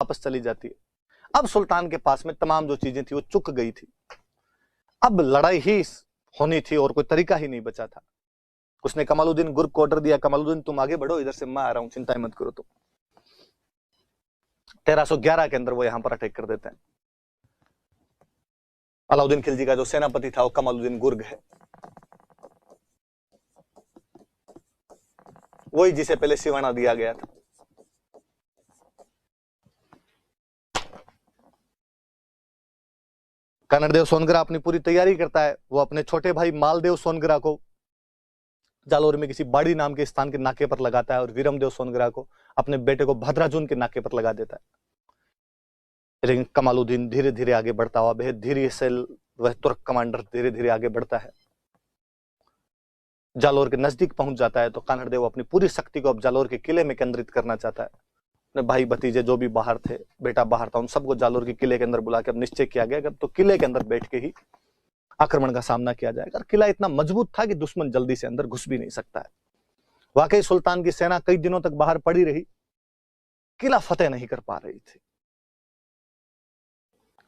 वापस चली जाती है। अब सुल्तान के पास में तमाम जो चीजें थी वो चुक गई थी, अब लड़ाई ही होनी थी और कोई तरीका ही नहीं बचा था। उसने कमालुद्दीन गुर्ग को ऑर्डर दिया, कमालुद्दीन तुम आगे बढ़ो, इधर से मैं आ रहा हूं, चिंता मत करो। तुम 1311 के अंदर वो यहां पर अटैक कर देते हैं। अलाउद्दीन खिलजी का जो सेनापति था वो कमालुद्दीन गुर्ग है, वही जिसे पहले सिवाना दिया गया था। कनड़देव सोनगरा अपनी पूरी तैयारी करता है। वो अपने छोटे भाई मालदेव सोनगरा को जालोर में किसी बाड़ी नाम के स्थान के नाके पर लगाता है और वीरमदेव सोनगरा को अपने बेटे को भद्राजुन के नाके पर लगा देता है। लेकिन कमालुद्दीन धीरे धीरे आगे बढ़ता हुआ, बेहद धीरे से वह तुर्क कमांडर धीरे धीरे आगे बढ़ता है, जालोर के नजदीक पहुंच जाता है। तो कान्हड़देव अपनी पूरी शक्ति को अब जालोर के किले में केंद्रित करना चाहता है। अपने भाई भतीजे जो भी बाहर थे, बेटा बाहर था, उन सबको जालोर के किले के अंदर बुला के अब निश्चय किया गया तो किले के अंदर बैठ के ही आक्रमण का सामना किया जाएगा। किला इतना मजबूत था कि दुश्मन जल्दी से अंदर घुस भी नहीं सकता है। वाकई सुल्तान की सेना कई दिनों तक बाहर पड़ी रही, किला फतेह नहीं कर पा रही थी।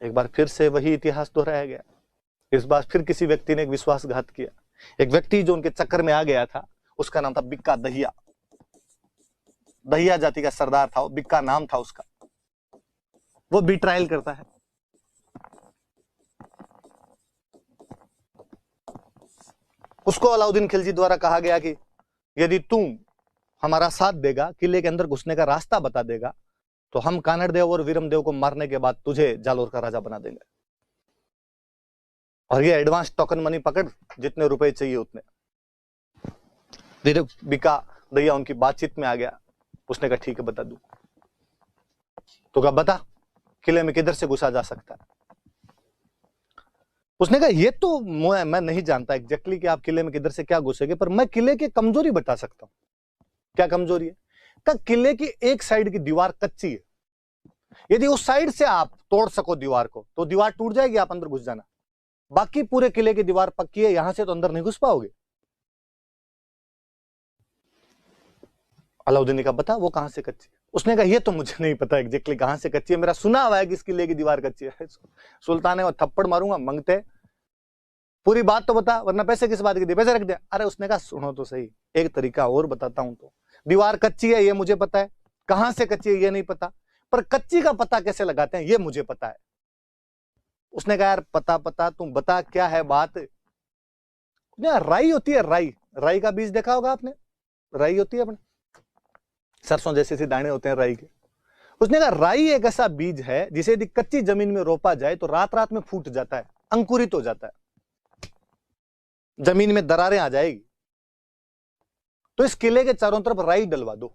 एक बार फिर से वही इतिहास दोहराया गया। इस बार फिर किसी व्यक्ति ने एक विश्वासघात किया। एक व्यक्ति जो उनके चक्कर में आ गया था, उसका नाम था बिक्का दहिया। दहिया जाति का सरदार था, वो बिक्का नाम था उसका। वो बिट्रायल करता है। उसको अलाउद्दीन खिलजी द्वारा कहा गया कि यदि तुम हमारा साथ देगा, किले के अंदर घुसने का रास्ता बता देगा, तो हम कानड़देव और वीरमदेव को मारने के बाद तुझे जालोर का राजा बना देंगे। और ये एडवांस टोकन मनी पकड़, जितने रुपए चाहिए उतने। धीरे बिका दैया उनकी बातचीत में आ गया। उसने कहा ठीक है बता दूं। तो कहा बता, किले में किधर से घुसा जा सकता है? उसने कहा ये तो मैं नहीं जानता एग्जैक्टली कि आप किले में किधर से क्या घुसेंगे, पर मैं किले की कमजोरी बता सकता हूं। क्या कमजोरी है? कहा किले की एक साइड की दीवार कच्ची है, यदि उस साइड से आप तोड़ सको दीवार को तो दीवार टूट जाएगी, आप अंदर घुस जाना। बाकी पूरे किले की दीवार पक्की है, यहां से तो अंदर नहीं घुस पाओगे। अलाउद्दीन ने कहा बता वो कहां से कच्ची है? उसने कहा ये तो मुझे नहीं पता एग्जैक्टली कहां से कच्ची है, मेरा सुना हुआ है कि इस किले की दीवार कच्ची है। सुल्तान ने वो थप्पड़ मारूंगा मंगते, पूरी बात तो बता वरना पैसे किस बात के दिए, पैसे रख दे। अरे उसने कहा सुनो तो सही, एक तरीका और बताता हूं। तो दीवार कच्ची है ये मुझे पता है, कहां से कच्ची है ये नहीं पता, पर कच्ची का पता कैसे लगाते हैं ये मुझे पता है। उसने कहा यार पता तुम बता क्या है बात। राई होती है, राई, राई का बीज देखा होगा आपने, राई होती है अपने सरसों जैसे से दाने होते हैं राई के। उसने कहा राई एक ऐसा बीज है जिसे यदि कच्ची जमीन में रोपा जाए तो रात रात में फूट जाता है, अंकुरित हो जाता है, जमीन में दरारें आ जाएगी। तो इस किले के चारों तरफ राई डलवा दो,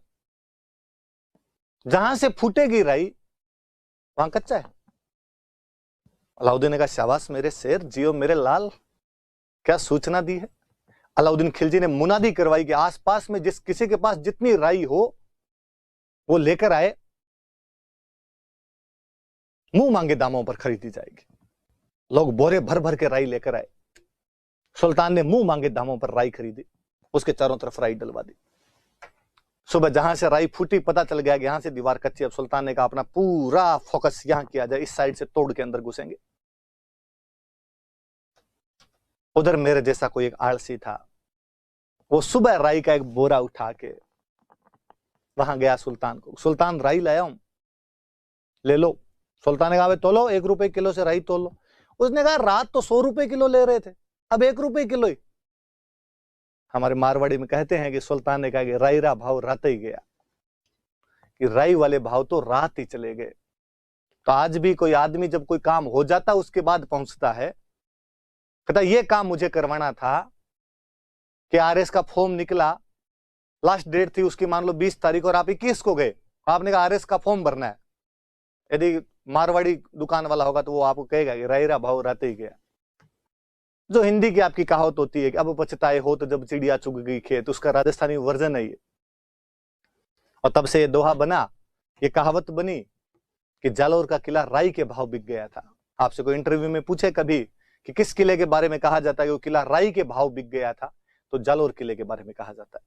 जहां से फूटेगी राई वहां कच्चा है। अलाउद्दीन ने कहा शाबाश मेरे शेर, जियो मेरे लाल, क्या सूचना दी है। अलाउद्दीन खिलजी ने मुनादी करवाई कि आसपास में जिस किसी के पास जितनी राई हो वो लेकर आए, मुंह मांगे दामों पर खरीदी जाएगी। लोग बोरे भर भर के राई लेकर आए। सुल्तान ने मुंह मांगे दामों पर राई खरीदी, उसके चारों तरफ राई डलवा दी। सुबह जहां से राई फूटी पता चल गया कि यहां से दीवार कच्ची। अब सुल्तान ने कहा अपना पूरा फोकस यहां किया जाए, इस साइड से तोड़ के अंदर घुसेंगे। उधर मेरे जैसा कोई एक आलसी था, वो सुबह राई का एक बोरा उठा के वहां गया सुल्तान को, सुल्तान राई लाया हूं, ले लो। सुल्तान ने कहा तोलो, 1 रुपए किलो से राई तोल लो। उसने कहा रात तो 100 रुपए किलो ले रहे थे, अब 1 रुपए किलो ही। हमारे मारवाड़ी में कहते हैं कि सुल्तान ने कहा कि राई रा भाव रात ही गया, कि राई वाले भाव तो रात ही चले गए। तो आज भी कोई आदमी जब कोई काम हो जाता उसके बाद पहुंचता है, कहता ये काम मुझे करवाना था कि आरएस का फॉर्म निकला, लास्ट डेट थी उसकी मान लो 20 तारीख और आप 21 को गए, आपने कहा आरएस का फॉर्म भरना है। यदि मारवाड़ी दुकान वाला होगा तो वो आपको कहेगा कि राई रा भाव रात ही गया। जो हिंदी की आपकी कहावत होती है कि अब पछताए हो तो जब चिड़िया चुग गई खेत, उसका राजस्थानी वर्जन है ये। और तब से ये दोहा बना, ये कहावत बनी कि जालोर का किला राई के भाव बिक गया था। आपसे कोई इंटरव्यू में पूछे कभी कि किस किले के बारे में कहा जाता है कि वो किला राई के भाव बिक गया था, तो जालोर किले के बारे में कहा जाता है।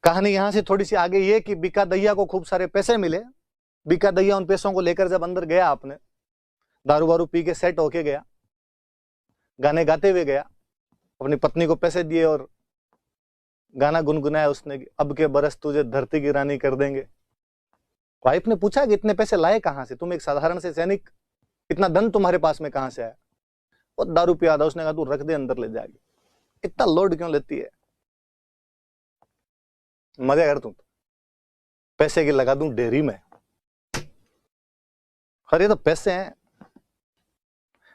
कहानी यहां से थोड़ी सी आगे ये कि बीका दैया को खूब सारे पैसे मिले। बीका दैया उन पैसों को लेकर जब अंदर गया, अपने दारू वारू पी के सेट होके गया, गाने गाते हुए गया, अपनी पत्नी को पैसे दिए और गाना गुनगुनाया उसने, अब के बरस तुझे धरती की रानी कर देंगे। वाइफ ने पूछा कि इतने पैसे लाए कहां से, तुम एक साधारण से सैनिक, इतना धन तुम्हारे पास में कहां से आया? वो दारू पिया था। उसने कहा तू रख दे, अंदर ले जाएगी, इतना लोड क्यों लेती है, मजा कर तू, पैसे की लगा दूं डेयरी में। अरे तो पैसे हैं,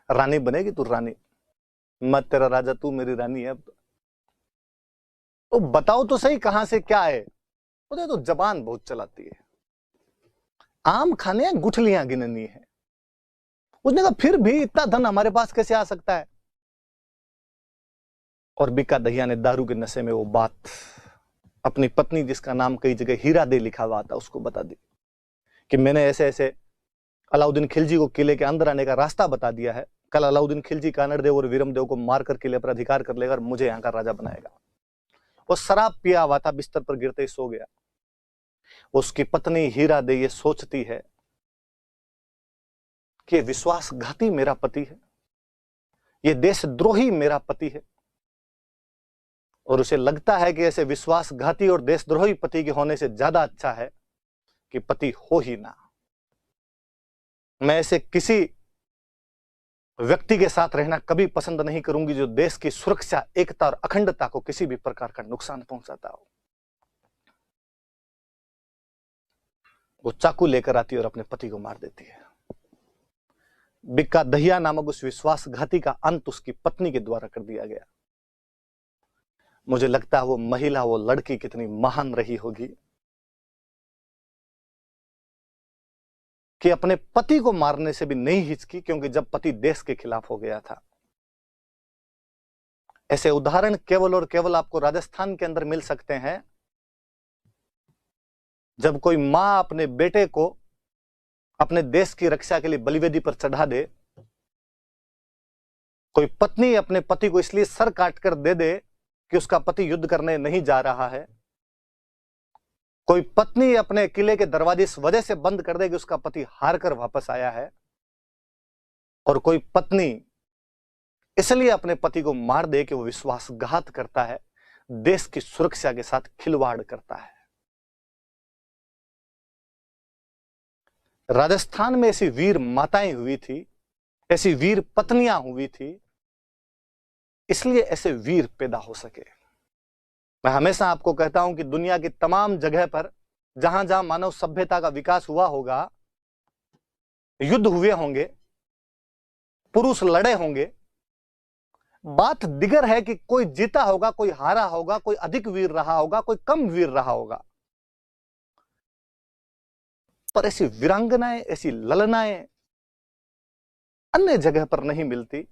रानी बनेगी तू, रानी, मैं तेरा राजा, तू मेरी रानी है। अब तो बताओ तो सही कहां से क्या है। बोले तो जबान बहुत चलाती है, आम खाने हैं, गुठलियां गिननी है। उसने कहा फिर भी इतना धन हमारे पास कैसे आ सकता है? और बीका दैया ने दारू के नशे में वो बात अपनी पत्नी, जिसका नाम कई जगह हीरा दे लिखा हुआ था, उसको बता दी कि मैंने ऐसे ऐसे अलाउद्दीन खिलजी को किले के अंदर आने का रास्ता बता दिया है। कल अलाउद्दीन खिलजी कानड़देव और वीरमदेव को मारकर किले पर अधिकार कर लेगा और मुझे यहां का राजा बनाएगा। वो शराब पिया हुआ था, बिस्तर पर गिरते ही सो गया। उसकी पत्नी हीरा दे ये सोचती है कि विश्वासघाती मेरा पति है, ये देशद्रोही मेरा पति है, और उसे लगता है कि ऐसे विश्वासघाती और देशद्रोही पति के होने से ज्यादा अच्छा है कि पति हो ही ना। मैं ऐसे किसी व्यक्ति के साथ रहना कभी पसंद नहीं करूंगी जो देश की सुरक्षा, एकता और अखंडता को किसी भी प्रकार का नुकसान पहुंचाता हो। वो चाकू लेकर आती है और अपने पति को मार देती है। बीका दैया नामक उस विश्वासघाती का अंत उसकी पत्नी के द्वारा कर दिया गया। मुझे लगता है वो महिला, वो लड़की कितनी महान रही होगी कि अपने पति को मारने से भी नहीं हिचकी, क्योंकि जब पति देश के खिलाफ हो गया था। ऐसे उदाहरण केवल और केवल आपको राजस्थान के अंदर मिल सकते हैं, जब कोई मां अपने बेटे को अपने देश की रक्षा के लिए बलिवेदी पर चढ़ा दे, कोई पत्नी अपने पति को इसलिए सर काटकर दे दे कि उसका पति युद्ध करने नहीं जा रहा है, कोई पत्नी अपने किले के दरवाजे इस वजह से बंद कर दे कि उसका पति हार कर वापस आया है, और कोई पत्नी इसलिए अपने पति को मार दे कि वो विश्वासघात करता है, देश की सुरक्षा के साथ खिलवाड़ करता है। राजस्थान में ऐसी वीर माताएं हुई थी, ऐसी वीर पत्नियां हुई थी, इसलिए ऐसे वीर पैदा हो सके। मैं हमेशा आपको कहता हूं कि दुनिया की तमाम जगह पर जहां जहां मानव सभ्यता का विकास हुआ होगा, युद्ध हुए होंगे, पुरुष लड़े होंगे, बात दिगर है कि कोई जीता होगा, कोई हारा होगा, कोई अधिक वीर रहा होगा, कोई कम वीर रहा होगा, पर ऐसी वीरांगनाएं, ऐसी ललनाएं अन्य जगह पर नहीं मिलती,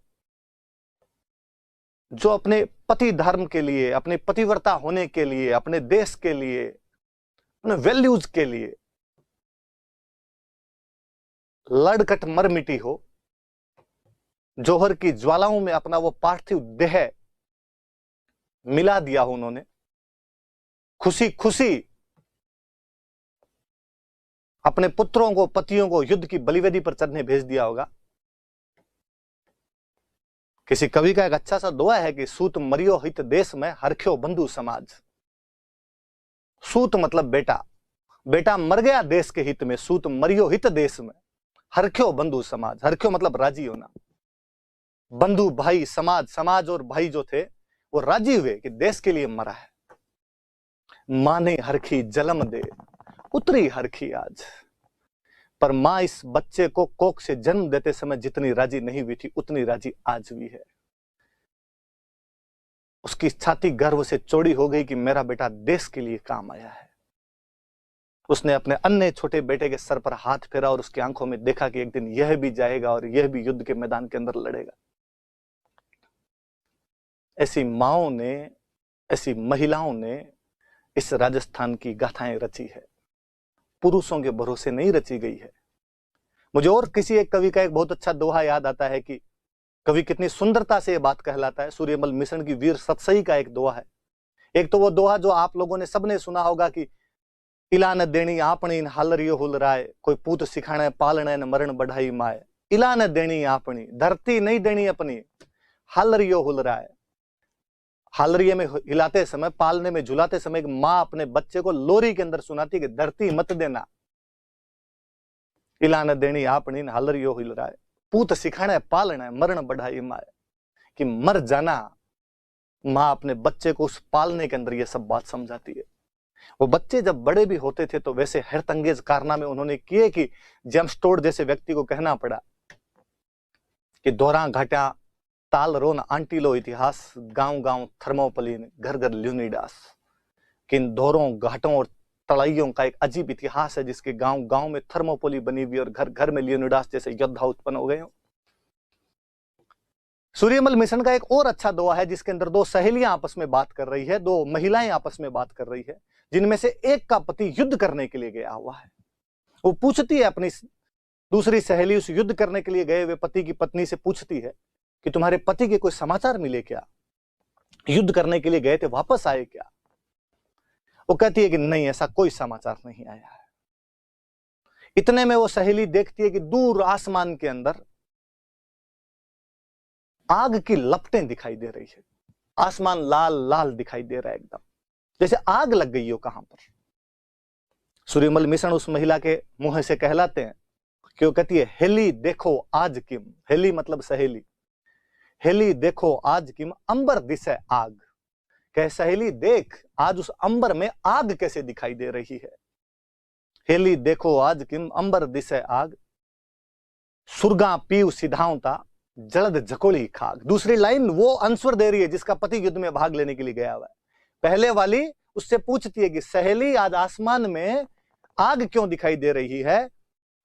जो अपने पति धर्म के लिए, अपने पतिव्रता होने के लिए, अपने देश के लिए, अपने वैल्यूज के लिए लड़कट मर मिटी हो, जौहर की ज्वालाओं में अपना वो पार्थिव देह मिला दिया हो उन्होंने, खुशी खुशी अपने पुत्रों को, पतियों को युद्ध की बलिवेदी पर चढ़ने भेज दिया होगा। किसी कवि का एक अच्छा सा दोहा है कि सूत मरियो हित देश में हरख्यो बंधु समाज। सूत मतलब बेटा, बेटा मर गया देश के हित में, सूत मरियो हित देश में, हरख्यो बंधु समाज। हरख्यो मतलब राजी होना, बंधु भाई, समाज, समाज और भाई जो थे वो राजी हुए कि देश के लिए मरा है। माने हरखी जलम दे, उतरी हरखी आज। पर मां इस बच्चे को कोख से जन्म देते समय जितनी राजी नहीं हुई थी, उतनी राजी आज भी है। उसकी छाती गर्व से चौड़ी हो गई कि मेरा बेटा देश के लिए काम आया है। उसने अपने अन्य छोटे बेटे के सर पर हाथ फेरा और उसकी आंखों में देखा कि एक दिन यह भी जाएगा और यह भी युद्ध के मैदान के अंदर लड़ेगा। ऐसी माओं ने, ऐसी महिलाओं ने इस राजस्थान की गाथाएं रची है, पुरुषों के भरोसे नहीं रची गई है। मुझे और किसी एक कवि का एक बहुत अच्छा दोहा याद आता है कि कवि कितनी सुंदरता से यह बात कहलाता है। सूर्यमल मिश्रण की वीर सतसई का एक दोहा है, एक तो वो दोहा जो आप लोगों ने सबने सुना होगा कि इला न देनी आपनी हालरियो हुल राय, कोई पूत सिखाने पालने न मरण बढ़ाई माए। इला न देनी आपनी, धरती नहीं देनी अपनी, हालरियो हुल राय। हालरिये में हिलाते समय, पालने में झुलाते समय एक माँ अपने बच्चे को लोरी के अंदर सुनाती कि धरती मत देना। इला न देनी आपनी हालरियो हुल राय, पूत सिखाने पालने मरण बढ़ाई माए। कि मर जाना, माँ अपने बच्चे को उस पालने के अंदर ये सब बात समझाती है। वो बच्चे जब बड़े भी होते थे तो वैसे हैरतअंगेज कारनामे उन्होंने किए कि जेम्स टोड जैसे व्यक्ति को कहना पड़ा कि दोरा घाटा ताल रोन आंटीलो इतिहास, गांव गांव थर्मोपलीन, घर घर ल्यूनिडास। कि इन दोरों घाटों और तराइयों का एक अजीब इतिहास है जिसके गांव गांव में थर्मोपोली बनी हुई और घर घर में ल्यूनिडास जैसे योद्धा उत्पन्न हो गए हो। सूर्यमल मिशन का एक और अच्छा दोहा है जिसके अंदर दो सहेलियां आपस में बात कर रही है, दो महिलाएं आपस में बात कर रही है, जिनमें से एक का पति युद्ध करने के लिए गया हुआ है। वो पूछती है अपनी दूसरी सहेली, उस युद्ध करने के लिए गए हुए पति की पत्नी से पूछती है कि तुम्हारे पति के कोई समाचार मिले क्या, युद्ध करने के लिए गए थे वापस आए क्या? वो कहती है कि नहीं, ऐसा कोई समाचार नहीं आया है। इतने में वो सहेली देखती है कि दूर आसमान के अंदर आग की लपटें दिखाई दे रही है। आसमान लाल लाल दिखाई दे रहा है, एकदम जैसे आग लग गई हो कहां पर। सूर्यमल मिशन उस महिला के मुंह से कहलाते हैं कि वो कहती है, हेली देखो आज किम। हेली मतलब सहेली। हेली देखो आज किम अंबर दिशे आग। कह सहेली देख आज उस अंबर में आग कैसे दिखाई दे रही है। हेली देखो आज किम अंबर दिशे आग, सुरगा पीव सिधावता जलद झकोली खाग। दूसरी लाइन वो आंसर दे रही है जिसका पति युद्ध में भाग लेने के लिए गया हुआ है। पहले वाली उससे पूछती है कि सहेली आज आसमान में आग क्यों दिखाई दे रही है,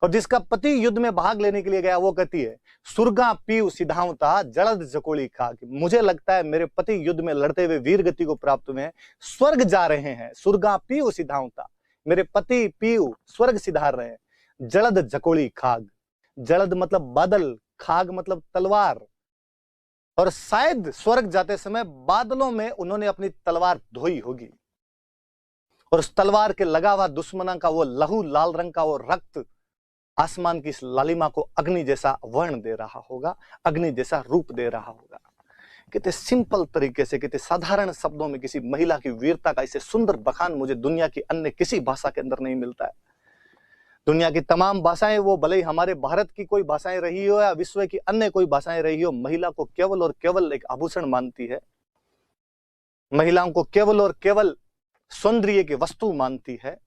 और जिसका पति युद्ध में भाग लेने के लिए गया वो कहती है सुरगा पीव सिधावता जलद झकोली खाग। मुझे लगता है मेरे पति युद्ध में लड़ते हुए वीर गति को प्राप्त हुए हैं, स्वर्ग जा रहे हैं। सुरगा पीव सिधावता, मेरे पति पीव स्वर्ग सिधार रहे हैं। जलद झकोली खाग, जलद मतलब बादल, खाग मतलब तलवार, और शायद स्वर्ग जाते समय बादलों में उन्होंने अपनी तलवार धोई होगी और उस तलवार के लगा हुआ दुश्मना का वो लहू लाल रंग का वो रक्त आसमान की इस लालिमा को अग्नि जैसा वर्ण दे रहा होगा, अग्नि जैसा रूप दे रहा होगा। कितने सिंपल तरीके से, कितने साधारण शब्दों में किसी महिला की वीरता का इसे सुंदर बखान मुझे दुनिया की अन्य किसी भाषा के अंदर नहीं मिलता है। दुनिया की तमाम भाषाएं, वो भले ही हमारे भारत की कोई भाषाएं रही हो या विश्व की अन्य कोई भाषाएं रही हो, महिला को केवल और केवल एक आभूषण मानती है, महिलाओं को केवल और केवल सौंदर्य की वस्तु मानती है,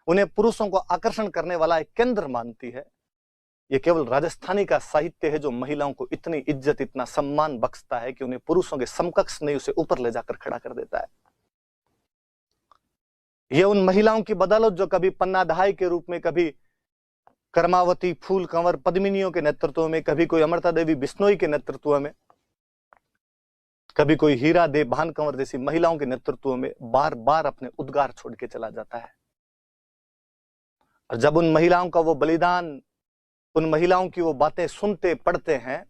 उन्हें पुरुषों को आकर्षण करने वाला एक केंद्र मानती है। यह केवल राजस्थानी का साहित्य है जो महिलाओं को इतनी इज्जत, इतना सम्मान बख्शता है कि उन्हें पुरुषों के समकक्ष नहीं, उसे ऊपर ले जाकर खड़ा कर देता है। यह उन महिलाओं की बदौलत जो कभी पन्नाधाय के रूप में, कभी कर्मावती, फूल कंवर, पद्मिनियों के नेतृत्व में, कभी कोई अमृता देवी बिश्नोई के नेतृत्व में, कभी कोई हीरा दे भान कंवर जैसी महिलाओं के नेतृत्व में बार बार अपने उद्गार छोड़ के चला जाता है। और जब उन महिलाओं का वो बलिदान, उन महिलाओं की वो बातें सुनते पढ़ते हैं,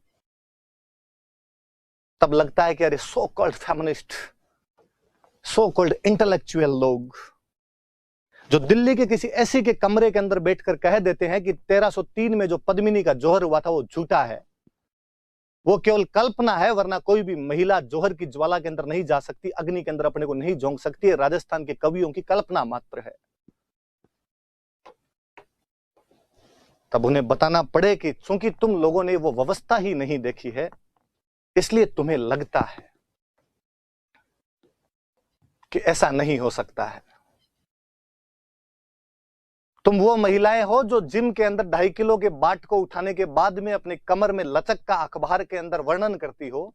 तब लगता है कि अरे so called feminist, so called intellectual लोग जो दिल्ली के किसी ऐसी के कमरे के अंदर बैठकर कह देते हैं कि 1303 में जो पद्मिनी का जौहर हुआ था वो झूठा है, वो केवल कल्पना है, वरना कोई भी महिला जौहर की ज्वाला के अंदर नहीं जा सकती, अग्नि के अंदर अपने को नहीं झोंक सकती है, राजस्थान के कवियों की कल्पना मात्र है। तब उन्हें बताना पड़े कि चूंकि तुम लोगों ने वो व्यवस्था ही नहीं देखी है, इसलिए तुम्हें लगता है कि ऐसा नहीं हो सकता है। तुम वो महिलाएं हो जो जिम के अंदर 2.5 किलो के बाट को उठाने के बाद में अपने कमर में लचक का अखबार के अंदर वर्णन करती हो।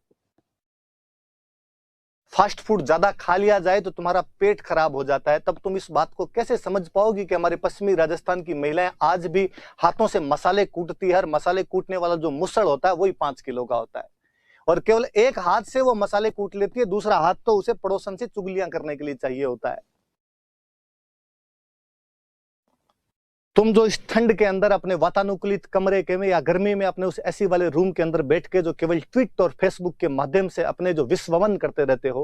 फास्ट फूड ज्यादा खा लिया जाए तो तुम्हारा पेट खराब हो जाता है, तब तुम इस बात को कैसे समझ पाओगी कि हमारे पश्चिमी राजस्थान की महिलाएं आज भी हाथों से मसाले कूटती है, और मसाले कूटने वाला जो मुसड़ होता है वही 5 किलो का होता है, और केवल एक हाथ से वो मसाले कूट लेती है, दूसरा हाथ तो उसे पड़ोसन से चुगलियां करने के लिए चाहिए होता है। तुम जो इस ठंड के अंदर अपने वातानुकूलित कमरे के में या गर्मी में अपने उस एसी वाले रूम के अंदर बैठ के जो केवल ट्वीट और फेसबुक के माध्यम से अपने जो विश्ववन करते रहते हो,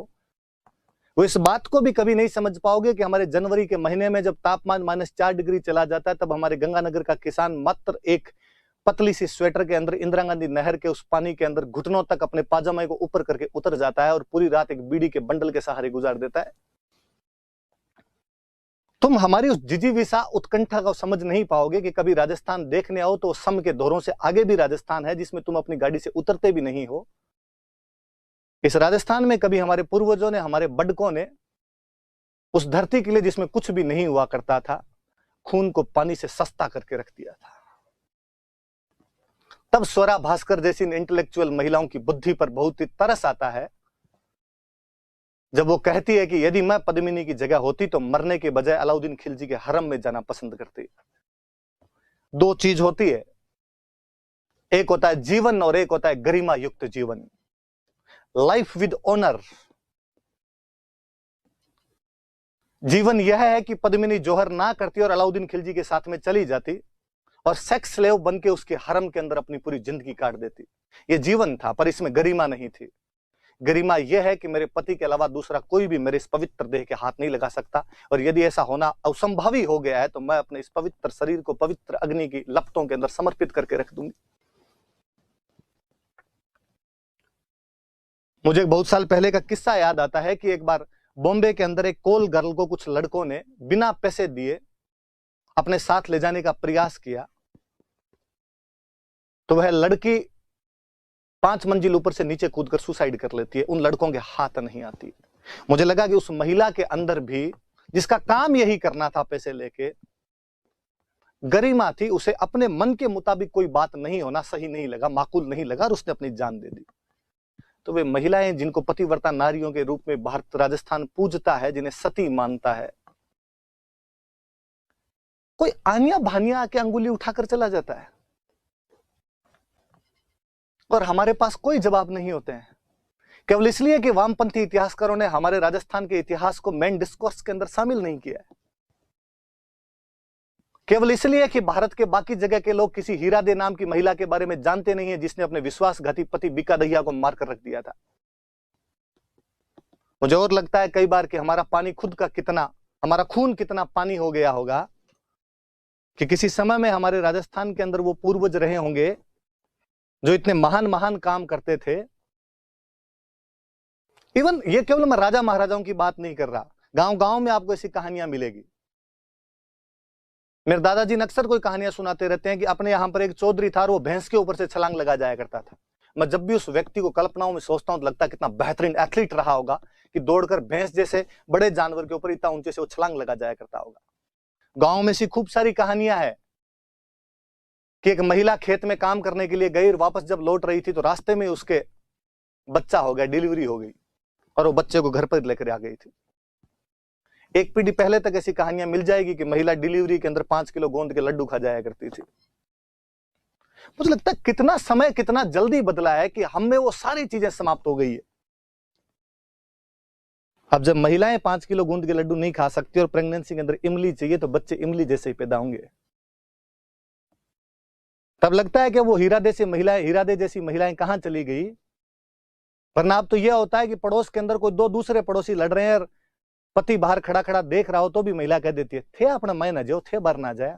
वो इस बात को भी कभी नहीं समझ पाओगे कि हमारे जनवरी के महीने में जब तापमान -4 डिग्री चला जाता है, तब हमारे गंगानगर का किसान मात्र एक पतली सी स्वेटर के अंदर इंदिरा गांधी नहर के उस पानी के अंदर घुटनों तक अपने पाजामे को ऊपर करके उतर जाता है और पूरी रात एक बीड़ी के बंडल के सहारे गुजार देता है। तुम हमारी उस जिजीविषा उत्कंठा को समझ नहीं पाओगे कि कभी राजस्थान देखने आओ तो सम के दौरों से आगे भी राजस्थान है, जिसमें तुम अपनी गाड़ी से उतरते भी नहीं हो। इस राजस्थान में कभी हमारे पूर्वजों ने, हमारे बड़कों ने उस धरती के लिए जिसमें कुछ भी नहीं हुआ करता था, खून को पानी से सस्ता करके रख दिया था। तब स्वरा भास्कर जैसी इंटेलेक्चुअल महिलाओं की बुद्धि पर बहुत ही तरस आता है, जब वो कहती है कि यदि मैं पद्मिनी की जगह होती तो मरने के बजाय अलाउद्दीन खिलजी के हरम में जाना पसंद करती। दो चीज होती है, एक होता है जीवन और एक होता है गरिमा युक्त जीवन, लाइफ विद ऑनर। जीवन यह है कि पद्मिनी जौहर ना करती और अलाउद्दीन खिलजी के साथ में चली जाती और सेक्स स्लेव बन के उसके हरम के अंदर अपनी पूरी जिंदगी काट देती। यह जीवन था, पर इसमें गरिमा नहीं थी। गरिमा यह है कि मेरे पति के अलावा दूसरा कोई भी मेरे इस पवित्र देह के हाथ नहीं लगा सकता, और यदि ऐसा होना असंभवी हो गया है तो मैं अपने इस पवित्र शरीर को पवित्र अग्नि की लपटों के अंदर समर्पित करके रख दूंगी। मुझे बहुत साल पहले का किस्सा याद आता है कि एक बार बॉम्बे के अंदर एक कोल गर्ल को कुछ लड़कों ने बिना पैसे दिए अपने साथ ले जाने का प्रयास किया, तो वह लड़की 5 मंजिल ऊपर से नीचे कूदकर सुसाइड कर लेती है। उन लड़कों के हाथ नहीं आती। मुझे लगा कि उस महिला के अंदर भी, जिसका काम यही करना था पैसे लेके, गरिमा थी। उसे अपने मन के मुताबिक कोई बात नहीं होना सही नहीं लगा, माकूल नहीं लगा, और उसने अपनी जान दे दी। तो वे महिलाएं जिनको पतिव्रता नारियों के रूप में भारत राजस्थान पूजता है, जिन्हें सती मानता है, कोई आनिया भानिया आके अंगुली उठाकर चला जाता है और हमारे पास कोई जवाब नहीं होते हैं, केवल इसलिए कि वामपंथी इतिहासकारों ने हमारे राजस्थान के इतिहास को मेन डिस्कोर्स के अंदर शामिल नहीं किया है, केवल इसलिए कि भारत के बाकी जगह के लोग किसी हीरा दे नाम की महिला के बारे में जानते नहीं है, जिसने अपने विश्वासघाती पति बीका दहिया को मारकर रख दिया था। मुझे और लगता है कई बार कि हमारा पानी खुद का कितना, हमारा खून कितना पानी हो गया होगा कि किसी समय में हमारे राजस्थान के अंदर वो पूर्वज रहे होंगे जो इतने महान महान काम करते थे। इवन ये केवल मैं राजा महाराजाओं की बात नहीं कर रहा, गांव गांव में आपको ऐसी कहानियां मिलेगी। मेरे दादाजी ने अक्सर कोई कहानियां सुनाते रहते हैं कि अपने यहां पर एक चौधरी था और वो भैंस के ऊपर से छलांग लगा जाया करता था। मैं जब भी उस व्यक्ति को कल्पनाओं में सोचता हूं तो लगता है कितना बेहतरीन एथलीट रहा होगा कि दौड़कर भैंस जैसे बड़े जानवर के ऊपर इतना ऊंचे से वो छलांग लगा जाया करता होगा। गांव में सी खूब सारी कहानियां हैं कि एक महिला खेत में काम करने के लिए गई और वापस जब लौट रही थी तो रास्ते में उसके बच्चा हो गया, डिलीवरी हो गई और वो बच्चे को घर पर लेकर आ गई थी। एक पीढ़ी पहले तक ऐसी कहानियां मिल जाएगी कि महिला डिलीवरी के अंदर 5 किलो गोंद के लड्डू खा जाया करती थी। मुझे लगता है कितना समय कितना जल्दी बदला है कि हम में वो सारी चीजें समाप्त हो गई है। अब जब महिलाएं 5 किलो गोंद के लड्डू नहीं खा सकती और प्रेगनेंसी के अंदर इमली चाहिए तो बच्चे इमली जैसे ही पैदा होंगे, तब लगता है कि वो हीरादे जैसी महिलाएं कहां चली गई। वरना अब तो यह होता है कि पड़ोस के अंदर कोई दो दूसरे पड़ोसी लड़ रहे हैं और पति बाहर खड़ा खड़ा देख रहा हो तो भी महिला कह देती है थे अपना मैं ना जाओ, थे बार ना जाए।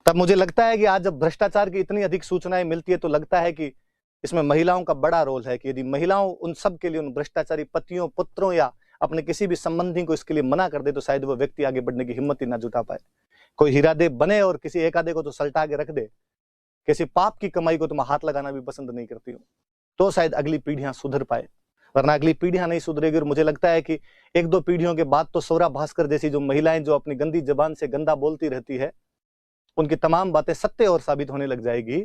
तब मुझे लगता है कि आज जब भ्रष्टाचार की इतनी अधिक सूचनाएं मिलती है तो लगता है कि इसमें महिलाओं का बड़ा रोल है कि यदि महिलाओं उन सब के लिए, उन भ्रष्टाचारी पतियों, पुत्रों या अपने किसी भी संबंधी को इसके लिए मना कर दे तो शायद वो व्यक्ति आगे बढ़ने की हिम्मत ही ना जुटा पाए। कोई हीरादे बने और किसी एक आधे को तो सल्टा के रख दे, किसी पाप की कमाई को तुम हाथ लगाना भी पसंद नहीं करती हो, तो शायद अगली पीढ़ियां सुधर पाए। वरना अगली पीढ़ियां नहीं सुधरेगी। और मुझे लगता है कि 1-2 पीढ़ियों के बाद तो स्वरा भास्कर जैसी जो महिलाएं जो अपनी गंदी जबान से गंदा बोलती रहती है, उनकी तमाम बातें सत्य और साबित होने लग जाएगी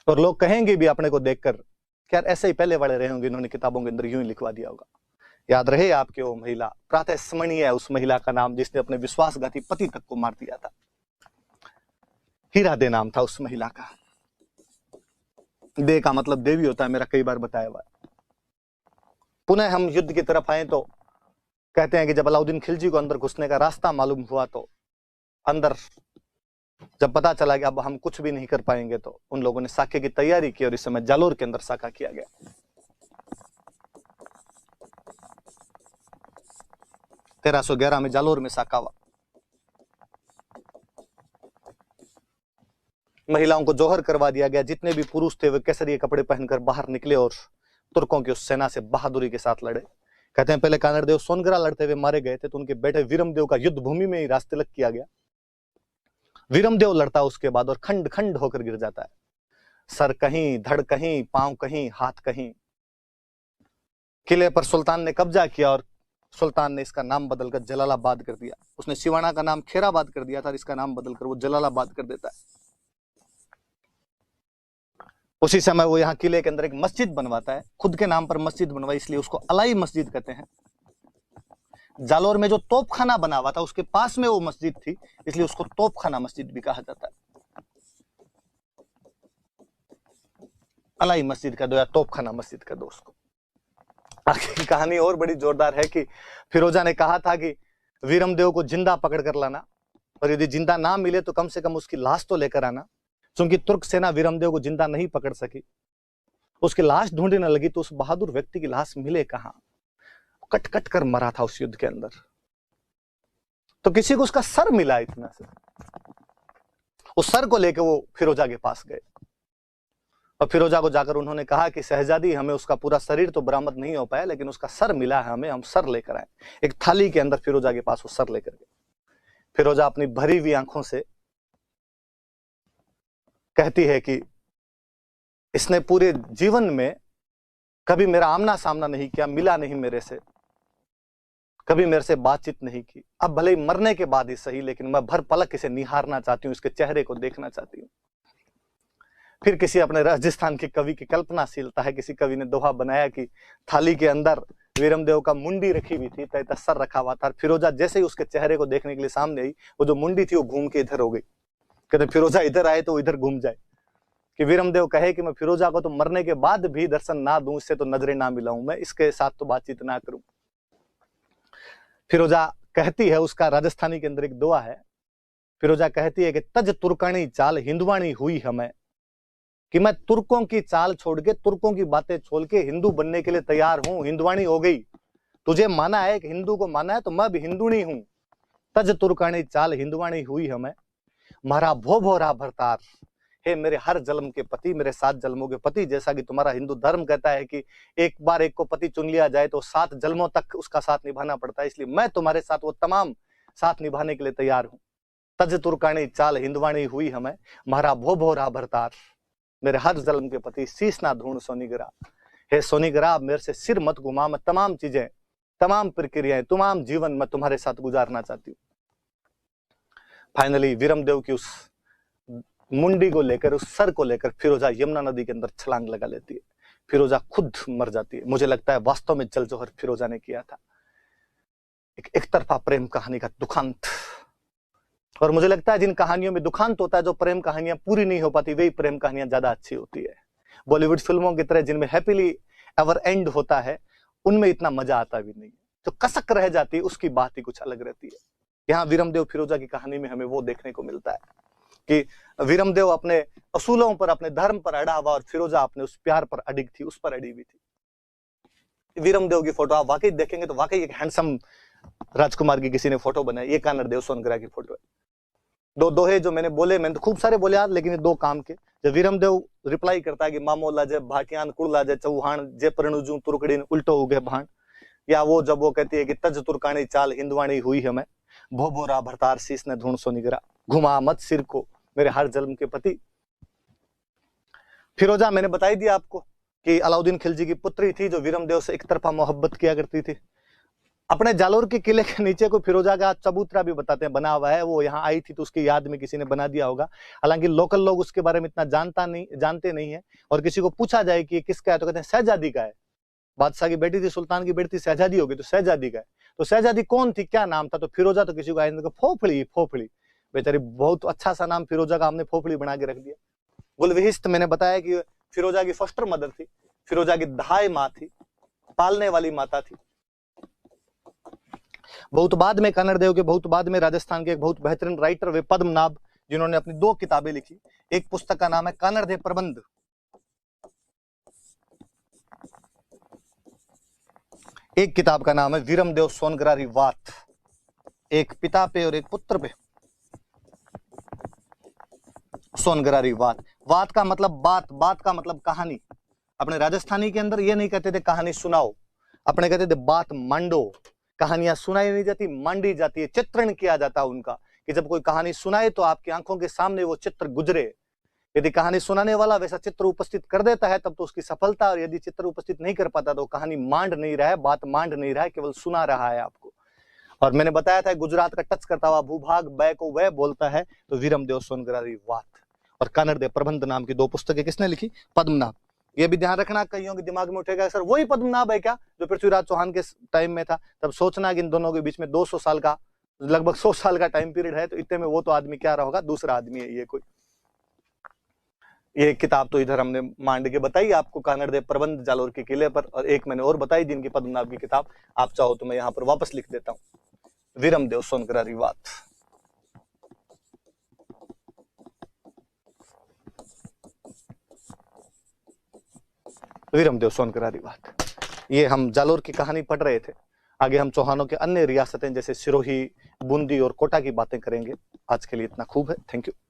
और लोग कहेंगे भी अपने को देखकर कि यार ऐसे ही पहले वाले रहे होंगे, इन्होंने किताबों के अंदर यूं ही लिखवा दिया होगा। याद रहे आपके वो महिला, प्रातः स्मरणीय है उस महिला का नाम जिसने अपने विश्वासघाती पति तक को मार दिया था। हीरादे नाम था उस महिला का। दे का मतलब देवी होता है, मेरा कई बार बताया हुआ। पुनः हम युद्ध की तरफ आए तो कहते हैं कि जब अलाउद्दीन खिलजी को अंदर घुसने का रास्ता मालूम हुआ तो अंदर जब पता चला कि अब हम कुछ भी नहीं कर पाएंगे तो उन लोगों ने साके की तैयारी की और इस समय जालोर के अंदर साका किया गया। 1311 में जालोर में साकावा। महिलाओं को जौहर करवा दिया गया। जितने भी पुरुष थे वे केसरिए कपड़े पहनकर बाहर निकले और तुर्कों की उस सेना से बहादुरी के साथ लड़े। कहते हैं पहले कानरदेव सोनगरा लड़ते हुए मारे गए थे, तो उनके बेटे वीरमदेव का युद्ध भूमि में ही रास्तिलक किया गया। वीरमदेव लड़ता उसके बाद और खंड खंड होकर गिर जाता है। सर कहीं, धड़ कहीं, पांव कहीं, हाथ कहीं। किले पर सुल्तान ने कब्जा किया और सुल्तान ने इसका नाम बदलकर जलालाबाद कर दिया। उसने सिवाना का नाम खेराबाद कर दिया था, इसका नाम बदलकर वो जलालाबाद कर देता है। उसी समय वो यहाँ किले के अंदर एक मस्जिद बनवाता है, खुद के नाम पर मस्जिद बनवाई, इसलिए उसको अलाई मस्जिद कहते हैं। जालोर में जो तोपखाना बना हुआ था उसके पास में वो मस्जिद थी, इसलिए उसको तोपखाना मस्जिद भी कहा जाता है। अलाई मस्जिद का दो या तोपखाना मस्जिद का दो उसको। आगे की कहानी और बड़ी जोरदार है कि फिरोजा ने कहा था कि वीरमदेव को जिंदा पकड़ कर लाना, और यदि जिंदा ना मिले तो कम से कम उसकी लाश तो लेकर आना। क्योंकि तुर्क सेना वीरमदेव को जिंदा नहीं पकड़ सकी, उसकी लाश ढूंढने लगी तो उस बहादुर व्यक्ति की लाश मिले कहां? कट कट कर मरा था उस युद्ध के अंदर। तो किसी को उसका सर मिला इतना से, उस सर को लेकर वो फिरोजा के पास गए और फिरोजा को जाकर उन्होंने कहा कि शहजादी, हमें उसका पूरा शरीर तो बरामद नहीं हो पाया, लेकिन उसका सर मिला है हमें, हम सर लेकर आए। एक थाली के अंदर फिरोजा के पास वो सर लेकर गए। फिरोजा अपनी भरी हुई आंखों से कहती है कि इसने पूरे जीवन में कभी मेरा आमना सामना नहीं किया, मिला नहीं मेरे से, कभी मेरे से बातचीत नहीं की। अब भले ही मरने के बाद ही सही, लेकिन मैं भर पलक इसे निहारना चाहती हूँ, इसके चेहरे को देखना चाहती हूँ। फिर किसी अपने राजस्थान के कवि की कल्पनाशीलता है, किसी कवि ने दोहा बनाया कि थाली के अंदर वीरमदेव का मुंडी रखी हुई थी, तैता सर रखा हुआ था। फिरोजा जैसे ही उसके चेहरे को देखने के लिए सामने आई, वो जो मुंडी थी वो घूम के इधर हो गई। कहते फिरोजा इधर आए तो इधर घूम जाए, कि वीरमदेव कहे कि मैं फिरोजा को तो मरने के बाद भी दर्शन ना दूं, इससे तो नजरें ना मिलाऊं, मैं इसके साथ तो बातचीत ना करूं। फिरोजा कहती है, उसका राजस्थानी के अंदर एक दुआ है, फिरोजा कहती है कि तज तुर्कानी चाल हिंदुवानी हुई हमें, कि मैं तुर्कों की चाल छोड़ के, तुर्कों की बातें छोड़ के हिंदू बनने के लिए तैयार हूं, हिंदुवानी हो गई। तुझे माना है कि हिंदू को माना है, तो मैं भी हिंदुनी हूं। तज तुर्कानी चाल हिंदुवानी हुई हमें, मारा भो भोरा भरतार, हे मेरे हर जन्म के पति, मेरे 7 जन्मों के पति। जैसा कि तुम्हारा हिंदू धर्म कहता है कि एक बार एक को पति चुन लिया जाए तो 7 जन्मों तक उसका साथ निभाना पड़ता है, इसलिए मैं तुम्हारे साथ वो तमाम साथ निभाने के लिए तैयार हूं। तज तुर्कानी चाल हिंदवानी हुई हमें, मारा भो भोरा भरतार, मेरे हर जन्म के पति, शीश ना ढूंढ सोनीगरा। हे सोनीगरा, अब मेरे से सिर मत घुमा, मैं तमाम चीजें, तमाम प्रक्रियाएं, तमाम जीवन मैं तुम्हारे साथ गुजारना चाहती हूँ। फाइनली वीरमदेव की उस मुंडी को लेकर, उस सर को लेकर फिरोजा यमुना नदी के अंदर छलांग लगा लेती है। फिरोजा खुद मर जाती है। मुझे लगता है वास्तव में जल जौहर फिरोजा ने किया था। एक तरफा प्रेम कहानी का दुखांत। और मुझे लगता है जिन कहानियों में दुखांत होता है, जो प्रेम कहानियां पूरी नहीं हो पाती, वही प्रेम कहानियां ज्यादा अच्छी होती है। बॉलीवुड फिल्मों की तरह जिनमें हैप्पीली एवर एंड होता है, उनमें इतना मजा आता भी नहीं। जो कसक रह जाती है उसकी बात ही कुछ अलग रहती है। यहाँ वीरमदेव फिरोजा की कहानी में हमें वो देखने को मिलता है कि वीरमदेव अपने असूलों पर, अपने धर्म पर अड़ा हुआ, और फिरोजा अपने उस प्यार पर अडिग थी, उस पर अड़ी हुई थी। वीरमदेव की फोटो आप वाकई देखेंगे तो वाकई एक हैंडसम राजकुमार की किसी ने फोटो बनाई। ये कानरदेव सोनगरा की फोटो है। दो दोहे जो मैंने बोले, मैंने तो खूब सारे बोले यार, लेकिन ये 2 काम के। जब वीरमदेव रिप्लाई करता है कि मामोला जे भाटियान कुड़ला जे चौहान जे प्रणुजू तुर्कड़ीन उल्टो उगे भाण, या वो जब वो कहती है कि तज तुर्कानी चाल हिंदवानी हुई हमें, भोबोरा भरतार शीश ने ढूंढ सोनीगरा, घुमा मत सिर को मेरे हर जन्म के पति। फिरोजा मैंने बताई दिया आपको कि अलाउद्दीन खिलजी की पुत्री थी, जो वीरमदेव से एक तरफा मोहब्बत किया करती थी। अपने जालोर के किले के नीचे को फिरोजा का चबूतरा भी बताते हैं बना हुआ है। वो यहाँ आई थी तो उसकी याद में किसी ने बना दिया होगा। हालांकि लोकल लोग उसके बारे में इतना जानते नहीं है। और किसी को पूछा जाए कि किसका है तो कहते हैं शहजादी का है। बादशाह की बेटी थी, सुल्तान की बेटी थी, शहजादी होगी तो शहजादी का है। तो शहजादी कौन थी, क्या नाम था? तो फिरोजा तो किसी को आए, फोफड़ी, फोफड़ी बेचारी, बहुत अच्छा सा नाम फिरोजा का हमने फोफड़ी बना के रख दिया। गुलविहिस्त मैंने बताया कि फिरोजा की फॉस्टर मदर थी, फिरोजा की दहाई माँ थी, पालने वाली माता थी। बहुत बाद में कानरदेव के, बहुत बाद में राजस्थान के एक बहुत बेहतरीन राइटर वे पद्मनाभ, जिन्होंने अपनी 2 किताबें लिखी। एक पुस्तक का नाम है कानरदेव प्रबंध, एक किताब का नाम है वीरमदेव सोनगरा रिवात। एक पिता पे और एक पुत्र पे। सोनगरारी वात, वात का मतलब बात, बात का मतलब कहानी। अपने राजस्थानी के अंदर ये नहीं कहते थे कहानी सुनाओ, अपने कहते थे बात मांडो। कहानियां सुनाई नहीं जाती, मांडी जाती है, चित्रण किया जाता है उनका, कि जब कोई कहानी सुनाए तो आपकी आंखों के सामने वो चित्र गुजरे। यदि कहानी सुनाने वाला वैसा चित्र उपस्थित कर देता है तब तो उसकी सफलता, और यदि चित्र उपस्थित नहीं कर पाता तो कहानी मांड नहीं रहा है, बात मांड नहीं रहा है, केवल सुना रहा है आपको। और मैंने बताया था गुजरात का टच करता हुआ भूभाग बै को वह बोलता है, तो वीरमदेव सोनगरारी वात। और कानड़देव प्रबंध नाम की 2 पुस्तकें किसने लिखी? पद्मनाभ। ये भी ध्यान रखना, कईयों के दिमाग में उठेगा सर वही पद्मनाभ है क्या जो पृथ्वीराज चौहान के टाइम में था? तब सोचना कि इन दोनों के बीच में 200 साल का, लगभग 100 साल का टाइम पीरियड है, तो इतने में वो तो आदमी क्या रहा होगा, दूसरा आदमी है ये कोई। ये किताब तो इधर हमने मांड के बताई आपको, कानड़देव प्रबंध जालोर के किले पर, और एक मैंने और बताई जिनकी पद्मनाभ की किताब, आप चाहो तो मैं यहां पर वापस लिख देता हूं, वीरमदेव सोनगरारी वात। वीरमदेव सोनगरारी वात। ये हम जालोर की कहानी पढ़ रहे थे, आगे हम चौहानों के अन्य रियासतें जैसे सिरोही, बूंदी और कोटा की बातें करेंगे। आज के लिए इतना खूब है, थैंक यू।